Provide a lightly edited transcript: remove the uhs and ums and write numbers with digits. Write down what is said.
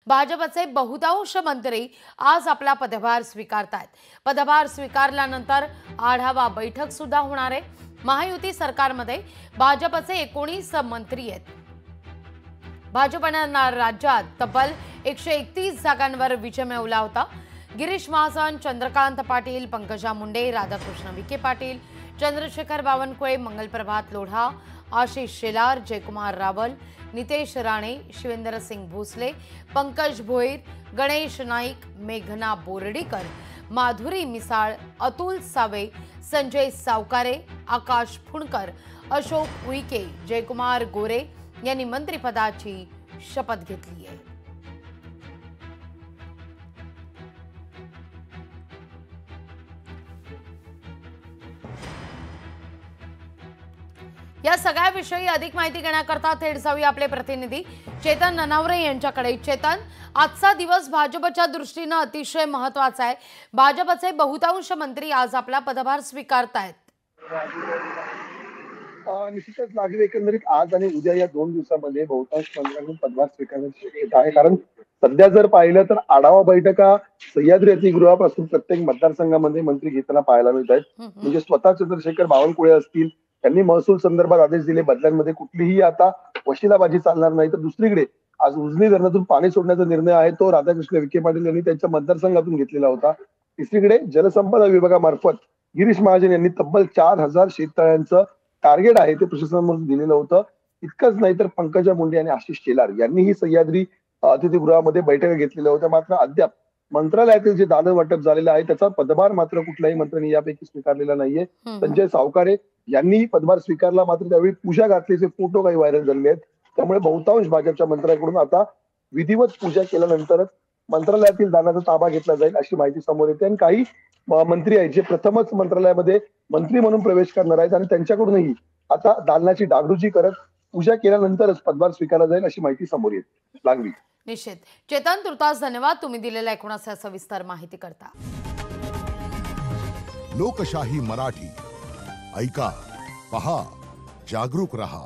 भाजपचे बहुतांश मंत्री आज आपला पदभार स्वीकारतायत। पदभार स्वीकारल्यानंतर आढावा बैठक सुद्धा होणार आहे। महायुती सरकारमध्ये भाजपचे 19 मंत्री आहेत। भाजपने राज्यात तब्बल 131 जागांवर विजय मिळवला होता। गिरीश महाजन, चंद्रकांत पाटील, पंकजा मुंडे, राधाकृष्ण विखे पाटील, चंद्रशेखर बावनकुळे, मंगलप्रभात लोढा, आशीष शेलार, जयकुमार रावल, नितेश राणे, शिवेंद्र सिंग भोसले, पंकज भोईर, गणेश नाईक, मेघना बोर्डीकर, माधुरी मिसाळ, अतुल सावे, संजय सावकारे, आकाश फुंडकर, अशोक उईके, जयकुमार गोरे यांनी मंत्रिपदाची शपथ घेतली आहे। या सगळ्याविषयी अधिक माहिती घेण्याकरता थेट जाऊया आपले प्रतिनिधी चेतन ननावरे यांच्याकडे। चेतन, आजचा दिवस भाजपच्या दृष्टीने अतिशय महत्त्वाचा आहे। भाजपचे बहुतांश मंत्री आज आपला पदभार स्वीकारतायत। निश्चितच लागले एकंदरीत आज आणि उद्या या 2 दिवसांमध्ये बहुतांश मंत्र्यांनी पदभार स्वीकारण्याची शक्यता आहे। कारण सध्या जर पाहिलं तर आढावा बैठका सह्याद्री अतिगृहापासून प्रत्येक मतदारसंघामध्ये मंत्री घेताना पाहायला मिळत आहेत। म्हणजे स्वतः चंद्रशेखर बावनकुळे असतील, त्यांनी महसूल संदर्भात आदेश दिले। बदल्यांमध्ये कुठलीही आता वशिलाबाजी चालणार नाही। तर दुसरीकडे आज उजनी धरणातून पाणी सोडण्याचा निर्णय आहे तो राधाकृष्ण विखे पाटील यांनी त्यांच्या मतदारसंघातून घेतलेला होता। तिसरीकडे जलसंपदा विभागामार्फत गिरीश महाजन यांनी तब्बल 4000 शेततळ्यांचं टार्गेट आहे ते प्रशासनामधून दिलेलं होतं। इतकंच नाही तर पंकजा मुंडे आणि आशिष शेलार यांनीही सह्याद्री अतिथीगृहामध्ये बैठका घेतलेल्या होत्या। मात्र अद्याप मंत्रालयातील जे दालन वाटप झालेलं आहे त्याचा पदभार मात्र कुठल्याही मंत्र्यांनी यापैकी स्वीकारलेला नाहीये। संजय सावकारे यांनी पदभार स्वीकारला, मात्र त्यावेळी पूजा घातल्याचे फोटो काही व्हायरल झाले आहेत। त्यामुळे बहुतांश भाजपच्या मंत्र्यांकडून आता विधिवत पूजा केल्यानंतरच मंत्रालयातील दानाचा ताबा घेतला जाईल अशी माहिती समोर येते। आणि काही मंत्री आहेत जे प्रथमच मंत्रालयामध्ये मंत्री म्हणून प्रवेश करणार आहेत आणि त्यांच्याकडूनही आता दालनाची डागडुजी करत पूजा केल्यानंतरच पदभार स्वीकारला जाईल अशी माहिती समोर येते। लागली निश्चित चेतन, तुर्तास धन्यवाद तुम्ही दिलेल्या एकूणच सविस्तर माहिती करता। लोकशाही मराठी ऐका, पहा, जागरूक रहा।